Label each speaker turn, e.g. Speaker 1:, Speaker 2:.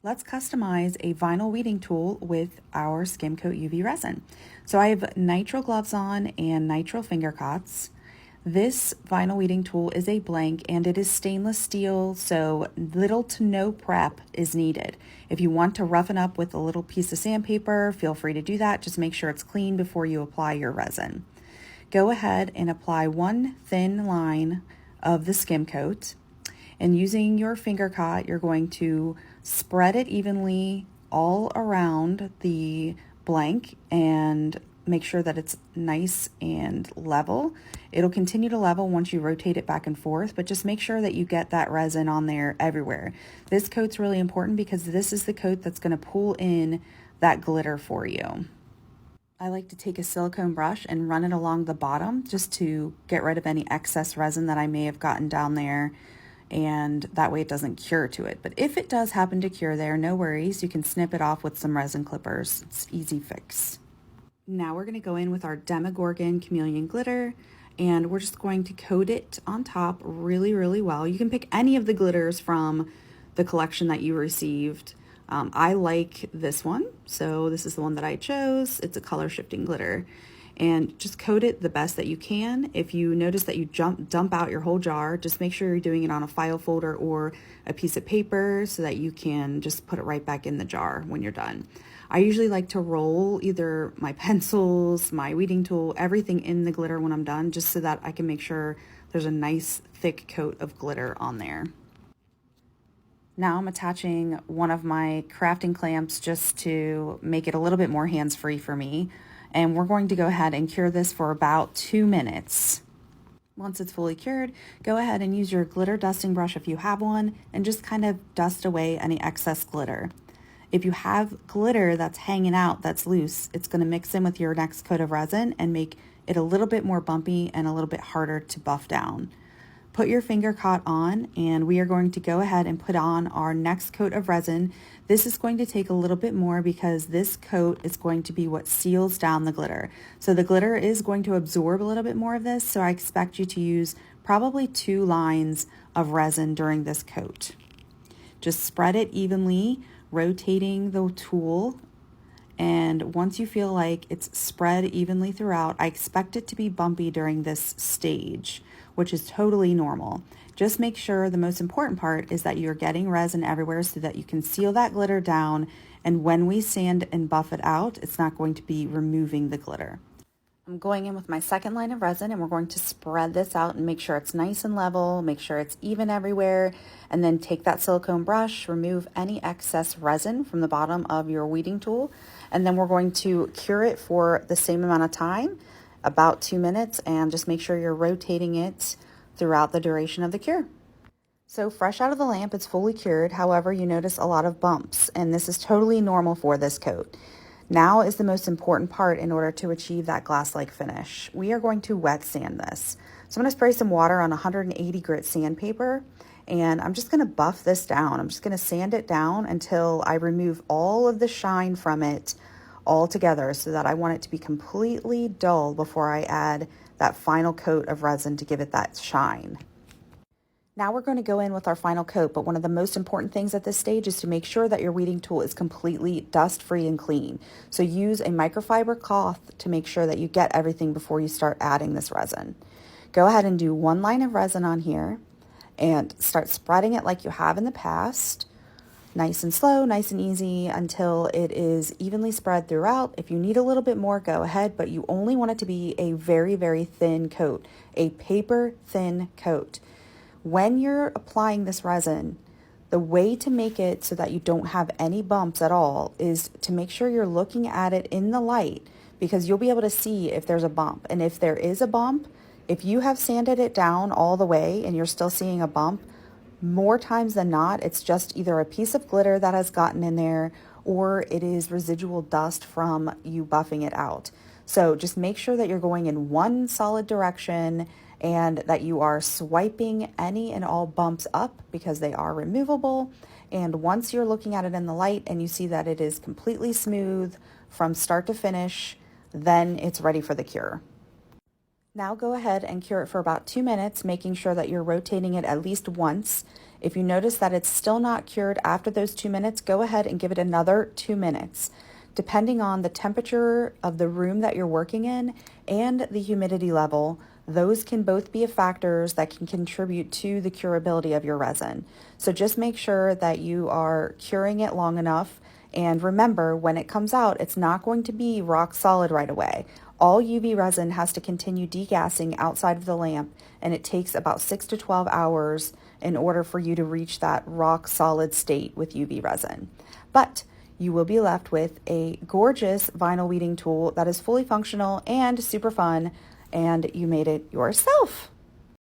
Speaker 1: Let's customize a vinyl weeding tool with our Skim Coat UV resin. So I have nitrile gloves on and nitrile finger cots. This vinyl weeding tool is a blank and it is stainless steel, so little to no prep is needed. If you want to roughen up with a little piece of sandpaper, feel free to do that. Just make sure it's clean before you apply your resin. Go ahead and apply one thin line of the Skim Coat. And using your finger cot, you're going to spread it evenly all around the blank and make sure that it's nice and level. It'll continue to level once you rotate it back and forth, but just make sure that you get that resin on there everywhere. This coat's really important because this is the coat that's going to pull in that glitter for you. I like to take a silicone brush and run it along the bottom just to get rid of any excess resin that I may have gotten down there, and that way it doesn't cure to it. But if it does happen to cure there, no worries, you can snip it off with some resin clippers. It's easy fix. Now we're going to go in with our Demogorgon Chameleon glitter, and we're just going to coat it on top really well. You can pick any of the glitters from the collection that you received. I like this one, so this is the one that I chose. It's a color shifting glitter. And just coat it the best that you can. If you notice that you dump out your whole jar, just make sure you're doing it on a file folder or a piece of paper so that you can just put it right back in the jar when you're done. I usually like to roll either my pencils, my weeding tool, everything in the glitter when I'm done, just so that I can make sure there's a nice thick coat of glitter on there. Now I'm attaching one of my crafting clamps just to make it a little bit more hands-free for me. And we're going to go ahead and cure this for about 2 minutes. Once it's fully cured, go ahead and use your glitter dusting brush if you have one, and just kind of dust away any excess glitter. If you have glitter that's hanging out, that's loose, it's going to mix in with your next coat of resin and make it a little bit more bumpy and a little bit harder to buff down. Put your finger cot on, and we are going to go ahead and put on our next coat of resin. This is going to take a little bit more because this coat is going to be what seals down the glitter. So the glitter is going to absorb a little bit more of this, so I expect you to use probably 2 lines of resin during this coat. Just spread it evenly, rotating the tool, and once you feel like it's spread evenly throughout, I expect it to be bumpy during this stage, which is totally normal. Just make sure the most important part is that you're getting resin everywhere so that you can seal that glitter down, and when we sand and buff it out, it's not going to be removing the glitter. I'm going in with my second line of resin, and we're going to spread this out and make sure it's nice and level, make sure it's even everywhere, and then take that silicone brush, remove any excess resin from the bottom of your weeding tool, and then we're going to cure it for the same amount of time, about 2 minutes, and just make sure you're rotating it throughout the duration of the cure. So fresh out of the lamp, it's fully cured. However, you notice a lot of bumps, and this is totally normal for this coat. Now is the most important part in order to achieve that glass-like finish. We are going to wet sand this. So I'm going to spray some water on 180 grit sandpaper, and I'm just going to buff this down. I'm just going to sand it down until I remove all of the shine from it all together, so that I want it to be completely dull before I add that final coat of resin to give it that shine. Now we're going to go in with our final coat, but one of the most important things at this stage is to make sure that your weeding tool is completely dust-free and clean. So use a microfiber cloth to make sure that you get everything before you start adding this resin. Go ahead and do 1 line of resin on here and start spreading it like you have in the past. Nice and slow, nice and easy until it is evenly spread throughout. If you need a little bit more, go ahead, but you only want it to be a very thin coat, a paper thin coat. When you're applying this resin, the way to make it so that you don't have any bumps at all is to make sure you're looking at it in the light, because you'll be able to see if there's a bump. And if there is a bump, if you have sanded it down all the way and you're still seeing a bump, more times than not, it's just either a piece of glitter that has gotten in there or it is residual dust from you buffing it out. So just make sure that you're going in one solid direction and that you are swiping any and all bumps up, because they are removable. And once you're looking at it in the light and you see that it is completely smooth from start to finish, then it's ready for the cure. Now go ahead and cure it for about 2 minutes, making sure that you're rotating it at least once. If you notice that it's still not cured after those 2 minutes, go ahead and give it another 2 minutes. Depending on the temperature of the room that you're working in and the humidity level, those can both be factors that can contribute to the curability of your resin. So just make sure that you are curing it long enough. And remember, when it comes out, it's not going to be rock solid right away. All UV resin has to continue degassing outside of the lamp, and it takes about 6 to 12 hours in order for you to reach that rock solid state with UV resin. But you will be left with a gorgeous vinyl weeding tool that is fully functional and super fun, and you made it yourself.